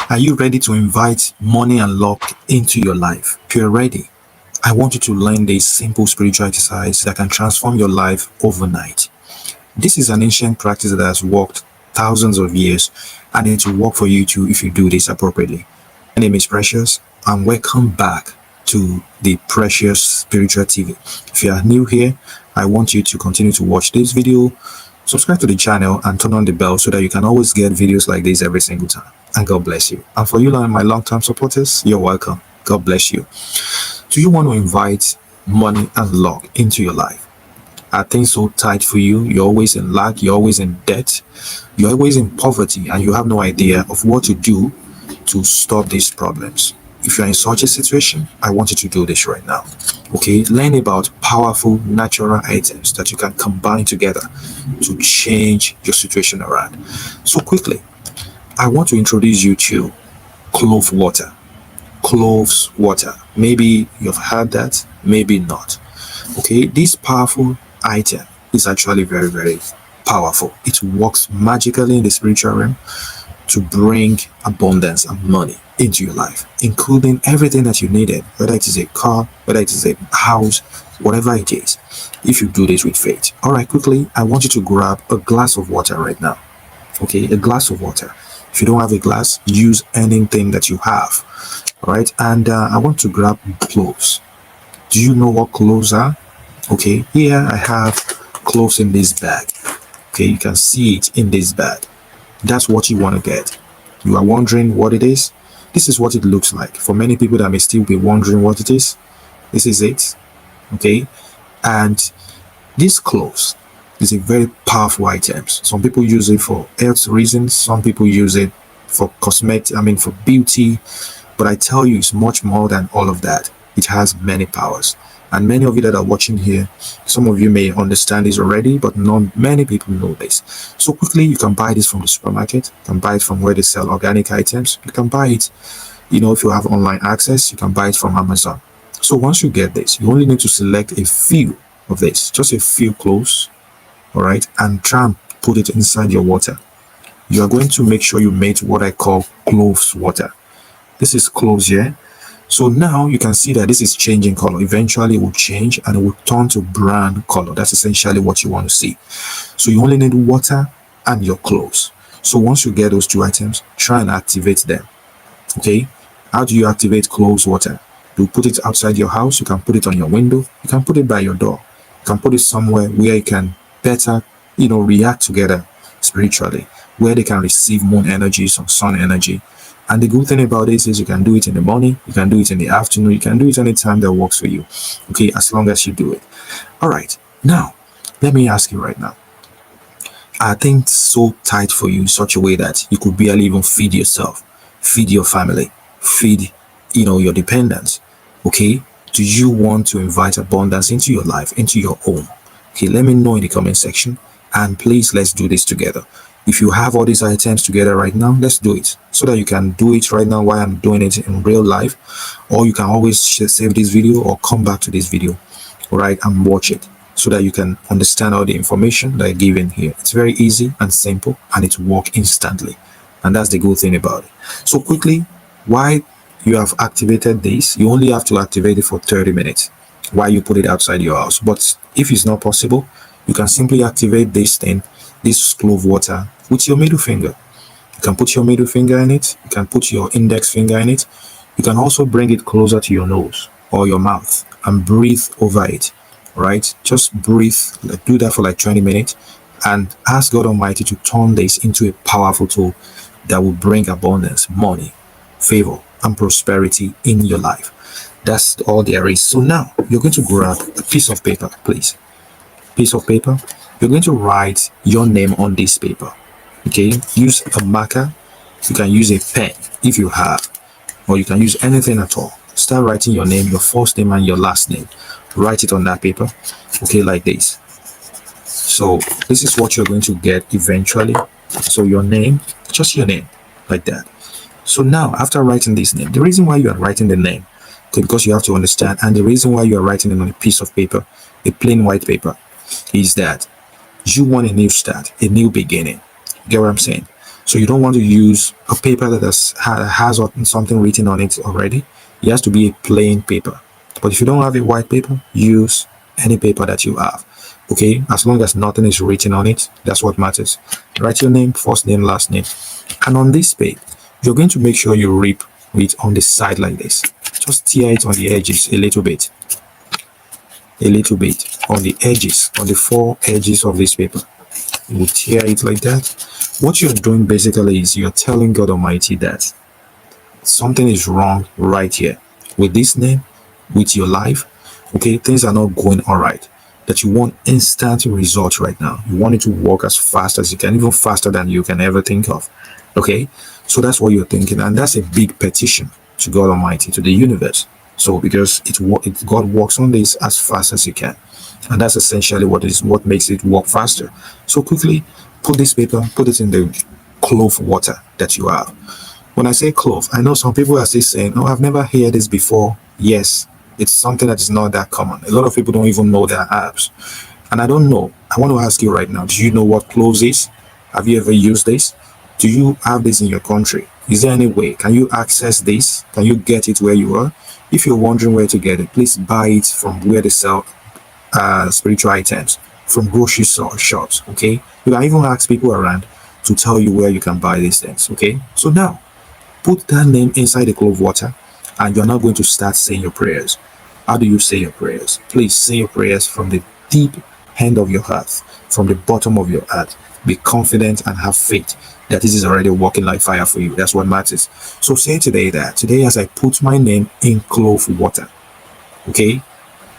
Are you ready to invite money and luck into your life? If you're ready, I want you to learn this simple spiritual exercise that can transform your life overnight. This is an ancient practice that has worked thousands of years, and it will work for you too if you do this appropriately. My name is Precious, and welcome back to the Precious Spiritual TV. If you are new here, I want you to continue to watch this video, subscribe to the channel, and turn on the bell so that you can always get videos like this every single time. And God bless you. And for you, my long-term supporters, you're welcome. God bless you. Do you want to invite money and luck into your life? Are things so tight for you? You're always in lack, you're always in debt, you're always in poverty, and you have no idea of what to do to stop these problems. If you're in such a situation, I want you to do this right now. Okay, learn about powerful natural items that you can combine together to change your situation around. So quickly, I want to introduce you to clove water. Cloves water. Maybe you've heard that, maybe not. Okay, this powerful item is actually very, very powerful. It works magically in the spiritual realm to bring abundance and money into your life, including everything that you needed, whether it is a car, whether it is a house, whatever it is, if you do this with faith. All right, quickly, I want you to grab a glass of water right now. Okay, a glass of water. If you don't have a glass, use anything that you have. All right, and I want to grab cloves. Do you know what cloves are? Okay, here I have cloves in this bag. Okay, you can see it in this bag. That's what you want to get. You are wondering what it is? This is what it looks like. For many people that may still be wondering what it is, this is it. Okay, and these cloves is a very powerful item. Some people use it for health reasons. Some people use it for cosmetic, for beauty. But I tell you, it's much more than all of that. It has many powers. And many of you that are watching here, some of you may understand this already, but not many people know this. So quickly, you can buy this from the supermarket. You can buy it from where they sell organic items. You can buy it, if you have online access, you can buy it from Amazon. So once you get this, you only need to select a few of this, just a few cloves, all right, and try and put it inside your water. You are going to make sure you make what I call cloves water. This is cloves here. So now you can see that this is changing color. Eventually it will change and it will turn to brown color. That's essentially what you want to see. So you only need water and your cloves. So once you get those two items, try and activate them. Okay, how do you activate cloves water? You put it outside your house. You can put it on your window. You can put it by your door. You can put it somewhere where you can better react together spiritually, where they can receive moon energy, some sun energy. And the good thing about this is you can do it in the morning, you can do it in the afternoon, you can do it anytime that works for you. Okay, as long as you do it. All right, now let me ask you right now, are things so tight for you in such a way that you could barely even feed yourself, feed your family, feed your dependents? Okay, do you want to invite abundance into your life, into your home? Okay, let me know in the comment section, and please, let's do this together. If you have all these items together right now, let's do it so that you can do it right now while I'm doing it in real life, or you can always save this video or come back to this video, all right, and watch it so that you can understand all the information that I give in here. It's very easy and simple, and it works instantly, and that's the good thing about it. So quickly, while you have activated this, you only have to activate it for 30 minutes while you put it outside your house. But if it's not possible, you can simply activate this clove water with your middle finger. You can put your middle finger in it. You can put your index finger in it. You can also bring it closer to your nose or your mouth and breathe over it. Right? Just breathe. Do that for like 20 minutes and ask God Almighty to turn this into a powerful tool that will bring abundance, money, favor, and prosperity in your life. That's all there is. So now you're going to grab a piece of paper, please. Piece of paper. You're going to write your name on this paper. Okay, use a marker. You can use a pen if you have, or you can use anything at all. Start writing your name, your first name and your last name. Write it on that paper. Okay, like this. So this is what you're going to get eventually. So your name, just your name, like that. So now after writing this name, the reason why you are writing the name, okay, because you have to understand, and the reason why you are writing it on a piece of paper, a plain white paper, is that you want a new start, a new beginning. Get what I'm saying? So you don't want to use a paper that has something written on it already. It has to be a plain paper. But if you don't have a white paper, use any paper that you have. Okay, as long as nothing is written on it, that's what matters. Write your name, first name, last name. And on this page, you're going to make sure you rip it on the side like this. Just tear it on the edges a little bit on the edges, on the four edges of this paper. You will tear it like that. What you're doing basically is you're telling God Almighty that something is wrong right here with this name, with your life. Okay, things are not going all right. That you want instant results right now. You want it to work as fast as you can, even faster than you can ever think of. Okay, so that's what you're thinking, and that's a big petition to God Almighty, to the universe. So because God works on this as fast as you can, and that's essentially what makes it work faster. So quickly put this paper, put it in the clove water that you have. When I say clove, I know some people are still saying, "Oh, I've never heard this before." Yes, it's something that is not that common. A lot of people don't even know their herbs, and I don't know. I want to ask you right now: do you know what cloves is? Have you ever used this? Do you have this in your country? Is there any way? Can you access this? Can you get it where you are? If you're wondering where to get it, please buy it from where they sell spiritual items, from grocery shops. Okay, you can even ask people around to tell you where you can buy these things. Okay, so now put that name inside the clove water, and you're now going to start saying your prayers. How do you say your prayers? Please say your prayers from the deep end of your heart, from the bottom of your heart. Be confident and have faith that this is already working like fire for you. That's what matters. So say today that today, as I put my name in clove water, okay,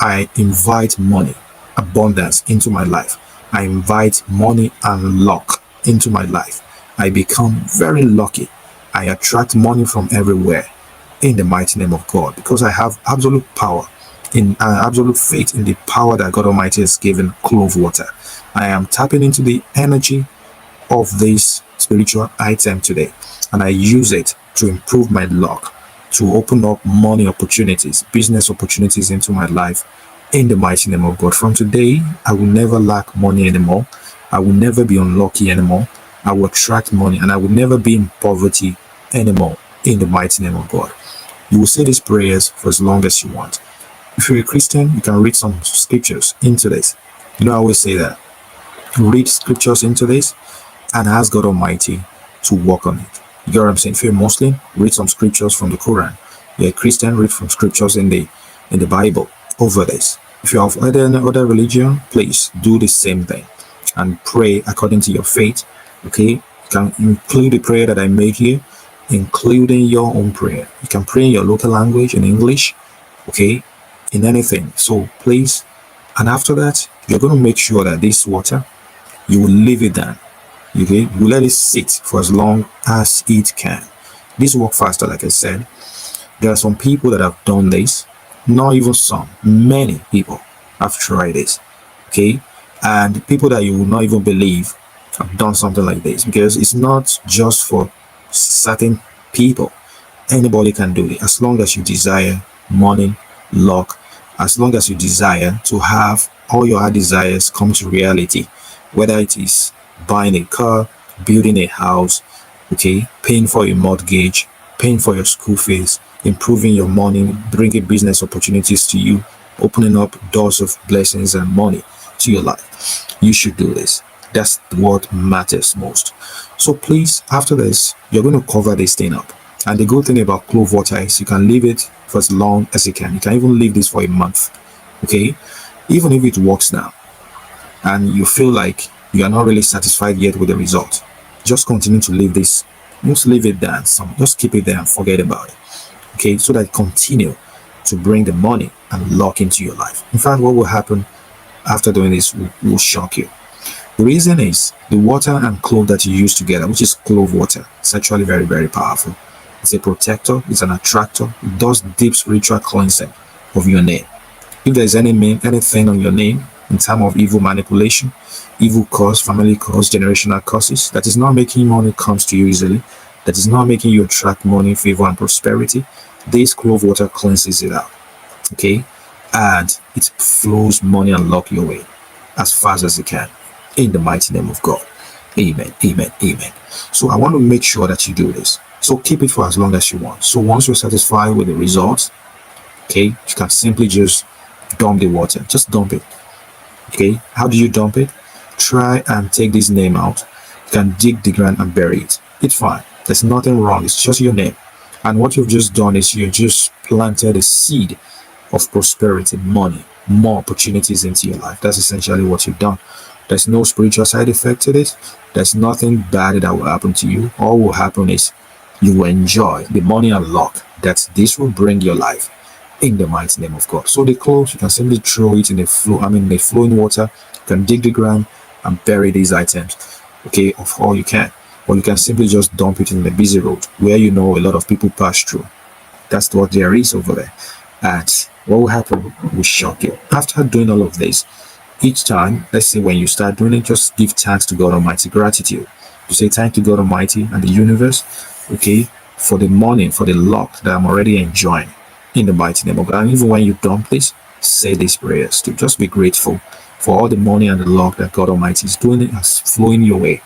I invite money, abundance into my life. I invite money and luck into my life. I become very lucky. I attract money from everywhere in the mighty name of God, because I have absolute power in absolute faith in the power that God Almighty has given clove water. I am tapping into the energy of this spiritual item today, and I use it to improve my luck, to open up money opportunities, business opportunities into my life in the mighty name of God. From today, I will never lack money anymore. I will never be unlucky anymore. I will attract money, and I will never be in poverty anymore in the mighty name of God. You will say these prayers for as long as you want. If you're a Christian, you can read some scriptures into this. You know, I always say that. Read scriptures into this and ask God Almighty to work on it. You get what I'm saying? If you're a Muslim, read some scriptures from the Quran. If you're a Christian, read from scriptures in the Bible over this. If you're of other religion, please do the same thing and pray according to your faith. Okay, you can include the prayer that I made here, including your own prayer. You can pray in your local language, in English, okay, in anything. So please, and after that, you're going to make sure that this water, you will leave it down. Okay, you let it sit for as long as it can. This work faster, like I said. There are some people that have done this. Not even some, many people have tried this. Okay, and people that you will not even believe have done something like this, because it's not just for certain people. Anybody can do it, as long as you desire money, luck, as long as you desire to have all your heart desires come to reality, whether it is buying a car, building a house, okay, paying for your mortgage, paying for your school fees, improving your money, bringing business opportunities to you, opening up doors of blessings and money to your life. You should do this. That's what matters most. So please, after this, you're going to cover this thing up. And the good thing about clove water is you can leave it for as long as you can. You can even leave this for a month. Okay? Even if it works now and you feel like you are not really satisfied yet with the result, just continue to leave this. Just leave it there. Just keep it there and forget about it. Okay? So that it continue to bring the money and luck into your life. In fact, what will happen after doing this will shock you. The reason is the water and clove that you use together, which is clove water, is actually very, very powerful. It's a protector, it's an attractor, it does deep spiritual cleansing of your name. If there's anything on your name in terms of evil manipulation, evil curse, family curse, generational curses, that is not making money comes to you easily, that is not making you attract money, favor, and prosperity, this clove water cleanses it out. Okay? And it flows money and luck your way as fast as it can, in the mighty name of God. Amen. Amen. Amen. So I want to make sure that you do this. So keep it for as long as you want. So once you're satisfied with the results, okay, you can simply just dump the water. Just dump it. Okay, how do you dump it? Try and take this name out. You can dig the ground and bury it. It's fine. There's nothing wrong. It's just your name. And what you've just done is you just planted a seed of prosperity, money, more opportunities into your life. That's essentially what you've done. There's no spiritual side effect to this. There's nothing bad that will happen to you. All will happen is you will enjoy the money and luck that this will bring your life in the mighty name of God. So the cloves, you can simply throw it in the the flowing water. You can dig the ground and bury these items, okay, of all you can. Or you can simply just dump it in the busy road where you know a lot of people pass through. That's what there is over there. And what will happen will shock you. After doing all of this, each time, let's say when you start doing it, just give thanks to God Almighty, gratitude. You say thank to God Almighty and the universe, okay, for the money, for the luck that I'm already enjoying in the mighty name of God. And even when you dump this, say these prayers to just be grateful for all the money and the luck that God Almighty is doing, it has flowing your way.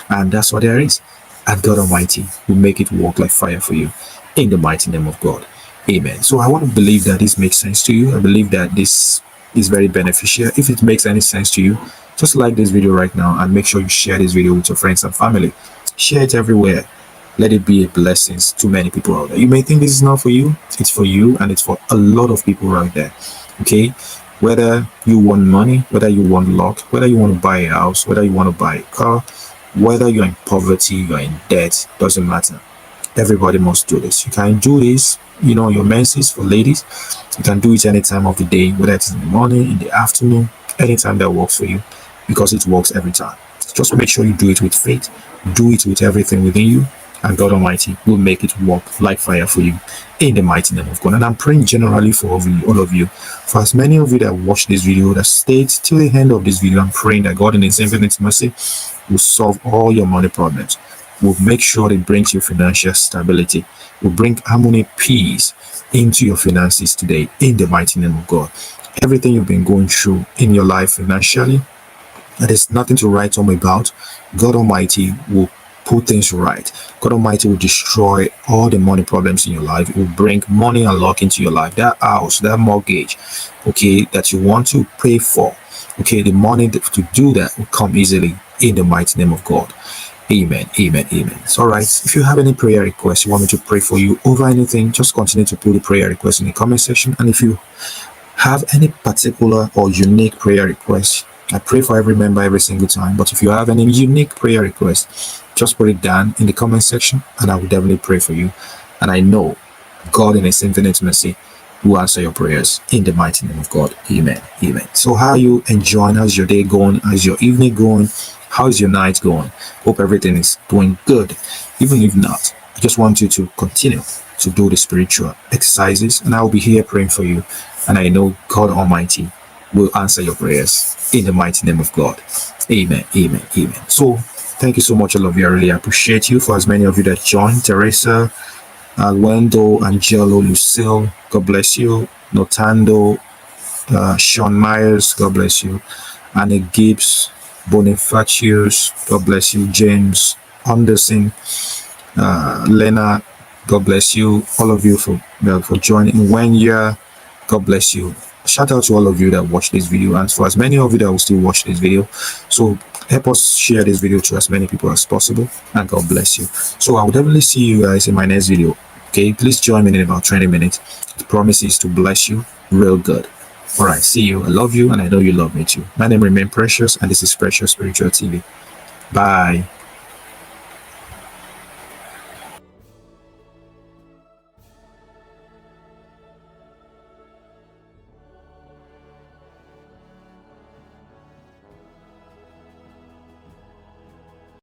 And that's what there is. And God Almighty will make it work like fire for you in the mighty name of God. Amen. So I want to believe that this makes sense to you. I believe that this is very beneficial. If it makes any sense to you, just like this video right now and make sure you share this video with your friends and family. Share it everywhere. Let it be a blessing to many people out there. You may think this is not for you. It's for you, and it's for a lot of people right there. Okay, whether you want money, whether you want luck, whether you want to buy a house, whether you want to buy a car, whether you're in poverty, you're in debt, doesn't matter. Everybody must do this. You can do this, you know, your menses for ladies. You can do it any time of the day, whether it's in the morning, in the afternoon, anytime that works for you, because it works every time. Just make sure you do it with faith. Do it with everything within you, and God Almighty will make it work like fire for you in the mighty name of God. And I'm praying generally for all of you. For as many of you that watch this video, that stayed till the end of this video, I'm praying that God in His infinite mercy will solve all your money problems, will make sure it brings you financial stability, will bring harmony, peace into your finances today in the mighty name of God. Everything you've been going through in your life financially, and there's nothing to write home about, God Almighty will put things right. God Almighty will destroy all the money problems in your life. It will bring money and luck into your life. That house, that mortgage, okay, that you want to pay for, okay, the money to do that will come easily in the mighty name of God. Amen. Amen. Amen. It's all right. If you have any prayer requests, you want me to pray for you over anything, just continue to put the prayer request in the comment section. And if you have any particular or unique prayer requests, I pray for every member every single time. But if you have any unique prayer requests, just put it down in the comment section and I will definitely pray for you. And I know God in His infinite mercy will answer your prayers in the mighty name of God. Amen. Amen. So how are you enjoying? How's your day going? How's your evening going? How's your night going? Hope everything is going good. Even if not, I just want you to continue to do the spiritual exercises, and I will be here praying for you. And I know God Almighty will answer your prayers in the mighty name of God. Amen. Amen. Amen. So thank you so much. I love you. I really appreciate you. For as many of you that joined, Teresa, Wendell, Angelo, Lucille, God bless you. Notando, Sean Myers, God bless you. Anna Gibbs, Bonifacius, God bless you. James Anderson, Lena, God bless you. All of you for joining. Wenya, God bless you. Shout out to all of you that watch this video, and for as many of you that will still watch this video. So help us share this video to as many people as possible, and God bless you. So I will definitely see you guys in my next video. Okay, please join me in about 20 minutes. The promise is to bless you real good. All right, see you. I love you, and I know you love me too. My name remains Precious, and this is Precious Spiritual TV. Bye.